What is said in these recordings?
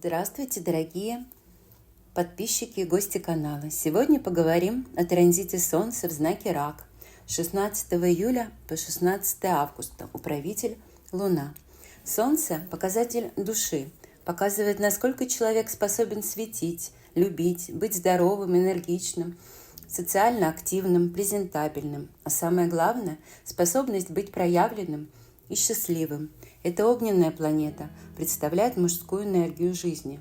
Здравствуйте, дорогие подписчики и гости канала. Сегодня поговорим о транзите Солнца в знаке Рак с 16 июля по 16 августа. Управитель Луна. Солнце – показатель души, показывает, насколько человек способен светить, любить, быть здоровым, энергичным, социально активным, презентабельным. А самое главное – способность быть проявленным и счастливым. Эта огненная планета представляет мужскую энергию жизни.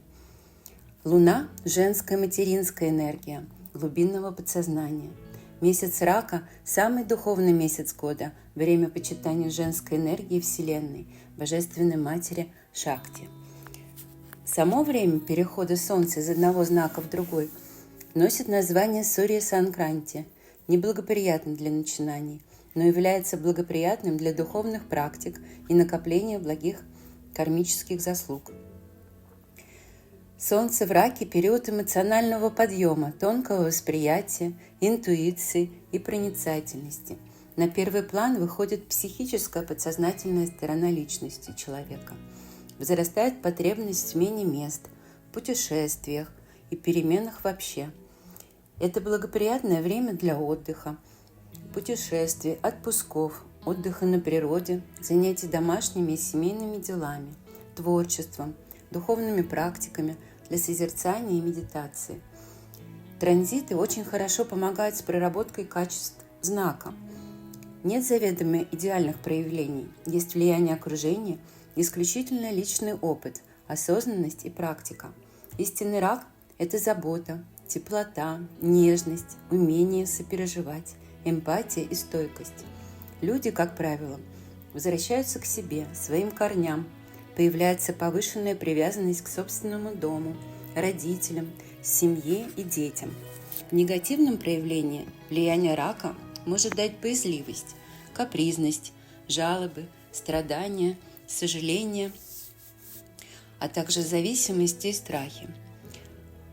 Луна – женская материнская энергия глубинного подсознания. Месяц Рака – самый духовный месяц года, время почитания женской энергии Вселенной, Божественной Матери Шакти. Само время перехода Солнца из одного знака в другой носит название Сурья Санкранти, неблагоприятно для начинаний, но является благоприятным для духовных практик и накопления благих кармических заслуг. Солнце в Раке – период эмоционального подъема, тонкого восприятия, интуиции и проницательности. На первый план выходит психическая подсознательная сторона личности человека. Возрастает потребность в смене мест, путешествиях и переменах вообще. Это благоприятное время для отдыха, путешествий, отпусков, отдыха на природе, занятий домашними и семейными делами, творчеством, духовными практиками для созерцания и медитации. Транзиты очень хорошо помогают с проработкой качеств знака. Нет заведомо идеальных проявлений, есть влияние окружения, исключительно личный опыт, осознанность и практика. Истинный рак – это забота, теплота, нежность, умение сопереживать, эмпатия и стойкость. Люди, как правило, возвращаются к себе, своим корням, появляется повышенная привязанность к собственному дому, родителям, семье и детям. В негативном проявлении влияние рака может дать боязливость, капризность, жалобы, страдания, сожаления, а также зависимости и страхи.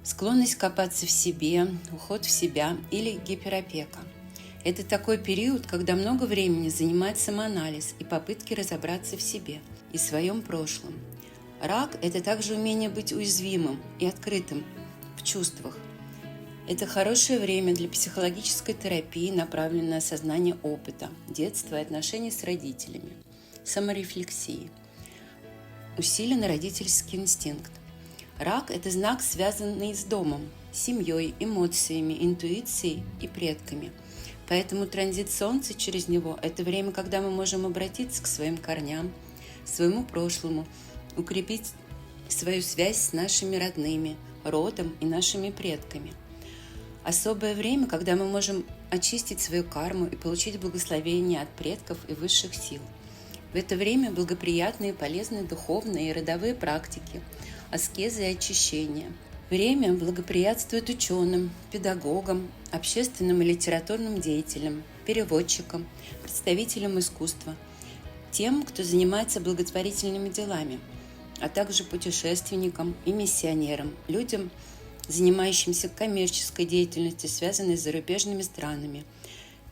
Склонность копаться в себе, уход в себя или гиперопека. Это такой период, когда много времени занимает самоанализ и попытки разобраться в себе и своем прошлом. Рак – это также умение быть уязвимым и открытым в чувствах. Это хорошее время для психологической терапии, направленной на осознание опыта, детства и отношений с родителями, саморефлексии. Усилен родительский инстинкт. Рак – это знак, связанный с домом, семьей, эмоциями, интуицией и предками. Поэтому транзит Солнца через него – это время, когда мы можем обратиться к своим корням, своему прошлому, укрепить свою связь с нашими родными, родом и нашими предками. Особое время, когда мы можем очистить свою карму и получить благословение от предков и высших сил. В это время благоприятные и полезные духовные и родовые практики, аскезы и очищения. Время благоприятствует ученым, педагогам, общественным и литературным деятелям, переводчикам, представителям искусства, тем, кто занимается благотворительными делами, а также путешественникам и миссионерам, людям, занимающимся коммерческой деятельностью, связанной с зарубежными странами,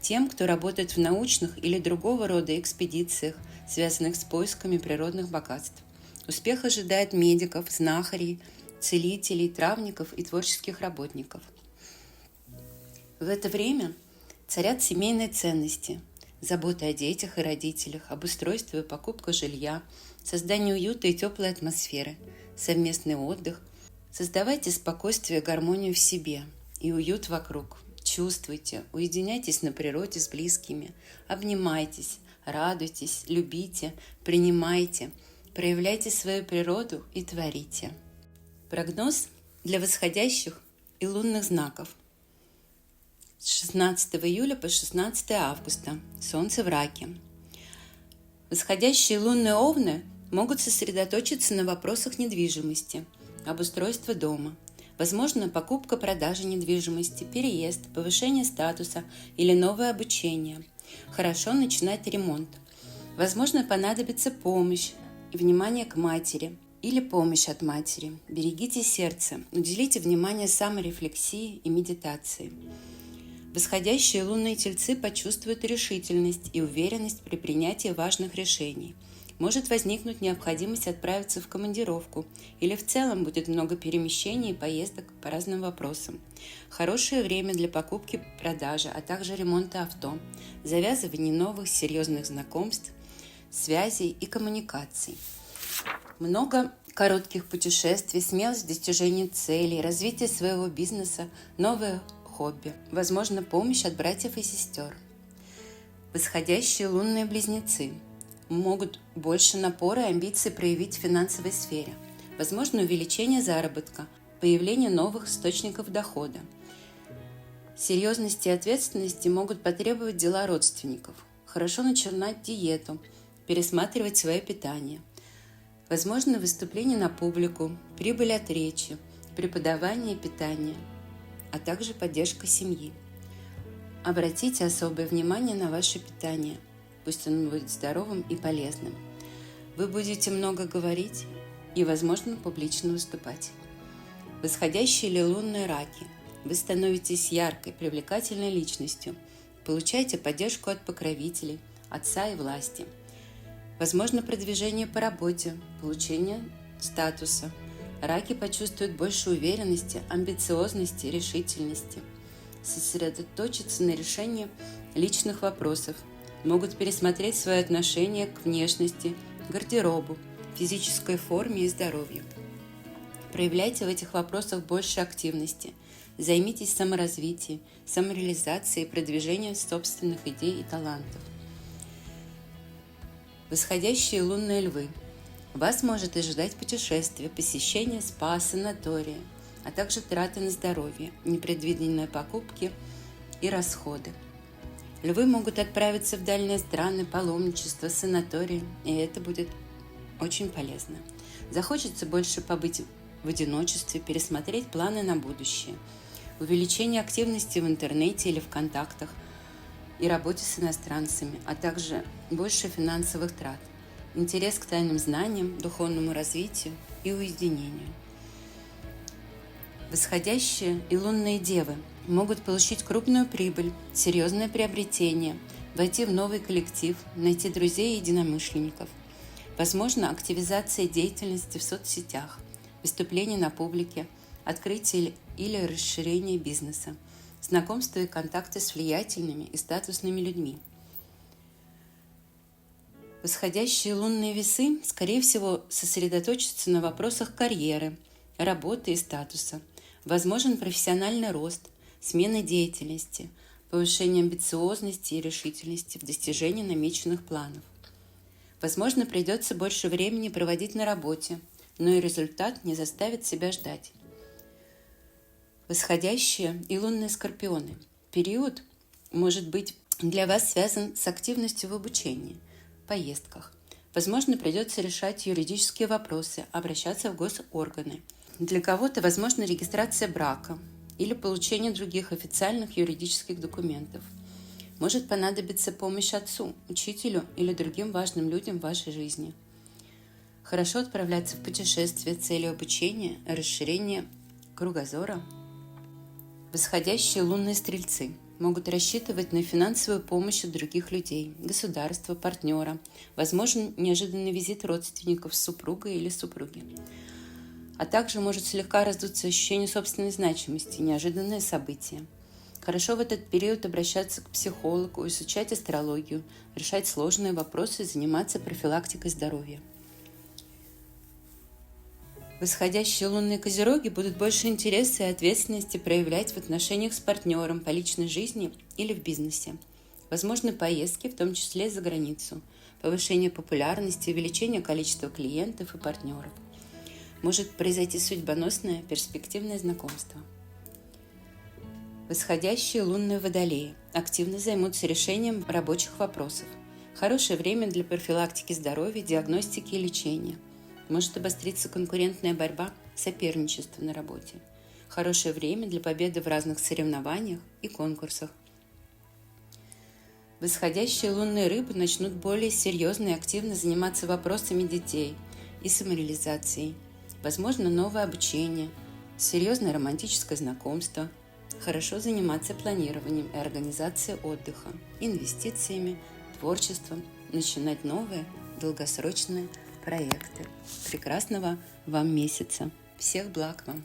тем, кто работает в научных или другого рода экспедициях, связанных с поисками природных богатств. Успех ожидает медиков, знахарей, целителей, травников и творческих работников. В это время царят семейные ценности, забота о детях и родителях, обустройство и покупка жилья, создание уюта и теплой атмосферы, совместный отдых. Создавайте спокойствие и гармонию в себе и уют вокруг. Чувствуйте, уединяйтесь на природе с близкими, обнимайтесь, радуйтесь, любите, принимайте, проявляйте свою природу и творите. Прогноз для восходящих и лунных знаков. С 16 июля по 16 августа. Солнце в Раке. Восходящие лунные овны могут сосредоточиться на вопросах недвижимости, обустройства дома. Возможно, покупка-продажа недвижимости, переезд, повышение статуса или новое обучение. Хорошо начинать ремонт. Возможно, понадобится помощь и внимание к матери или помощь от матери. Берегите сердце, уделите внимание саморефлексии и медитации. Восходящие лунные тельцы почувствуют решительность и уверенность при принятии важных решений. Может возникнуть необходимость отправиться в командировку или в целом будет много перемещений и поездок по разным вопросам. Хорошее время для покупки, продажи, а также ремонта авто, завязывания новых серьезных знакомств, связей и коммуникаций. Много коротких путешествий, смелость в достижении целей, развитие своего бизнеса, новые хобби. Возможно, помощь от братьев и сестер. Восходящие лунные близнецы могут больше напора и амбиций проявить в финансовой сфере. Возможно, увеличение заработка, появление новых источников дохода. Серьезности и ответственности могут потребовать дела родственников. Хорошо начинать диету, пересматривать свое питание. Возможно, выступление на публику, прибыль от речи, преподавание и питание, а также поддержка семьи. Обратите особое внимание на ваше питание, пусть оно будет здоровым и полезным. Вы будете много говорить и, возможно, публично выступать. Восходящие или лунные раки. Вы становитесь яркой, привлекательной личностью, получаете поддержку от покровителей, отца и власти. Возможно, продвижение по работе, получение статуса. Раки почувствуют больше уверенности, амбициозности, решительности. Сосредоточиться на решении личных вопросов. Могут пересмотреть свое отношение к внешности, гардеробу, физической форме и здоровью. Проявляйте в этих вопросах больше активности. Займитесь саморазвитием, самореализацией и продвижением собственных идей и талантов. Восходящие лунные львы. Вас может ожидать путешествие, посещение спа, санатория, а также траты на здоровье, непредвиденные покупки и расходы. Львы могут отправиться в дальние страны, паломничество, санатории, и это будет очень полезно. Захочется больше побыть в одиночестве, пересмотреть планы на будущее, увеличение активности в интернете или в контактах и работе с иностранцами, а также больше финансовых трат, интерес к тайным знаниям, духовному развитию и уединению. Восходящие и лунные девы могут получить крупную прибыль, серьезное приобретение, войти в новый коллектив, найти друзей и единомышленников. Возможно, активизация деятельности в соцсетях, выступление на публике, открытие или расширение бизнеса, знакомства и контакты с влиятельными и статусными людьми. Восходящие лунные весы, скорее всего, сосредоточатся на вопросах карьеры, работы и статуса. Возможен профессиональный рост, смена деятельности, повышение амбициозности и решительности в достижении намеченных планов. Возможно, придется больше времени проводить на работе, но и результат не заставит себя ждать. Восходящие и лунные скорпионы. Период может быть для вас связан с активностью в обучении, поездках. Возможно, придется решать юридические вопросы, обращаться в госорганы. Для кого-то возможна регистрация брака или получение других официальных юридических документов. Может понадобиться помощь отцу, учителю или другим важным людям в вашей жизни. Хорошо отправляться в путешествие с целью обучения, расширения кругозора. Восходящие лунные стрельцы могут рассчитывать на финансовую помощь от других людей, государства, партнера, возможен неожиданный визит родственников с супругой или супруги. А также может слегка раздуться ощущение собственной значимости, неожиданные события. Хорошо в этот период обращаться к психологу, изучать астрологию, решать сложные вопросы и заниматься профилактикой здоровья. Восходящие лунные козероги будут больше интереса и ответственности проявлять в отношениях с партнером по личной жизни или в бизнесе. Возможны поездки, в том числе за границу, повышение популярности, увеличение количества клиентов и партнеров. Может произойти судьбоносное перспективное знакомство. Восходящие лунные водолеи активно займутся решением рабочих вопросов. Хорошее время для профилактики здоровья, диагностики и лечения. Может обостриться конкурентная борьба, соперничество на работе. Хорошее время для победы в разных соревнованиях и конкурсах. Восходящие лунные рыбы начнут более серьезно и активно заниматься вопросами детей и самореализацией. Возможно, новое обучение, серьезное романтическое знакомство. Хорошо заниматься планированием и организацией отдыха, инвестициями, творчеством, начинать новое долгосрочные проекты. Прекрасного вам месяца. Всех благ вам!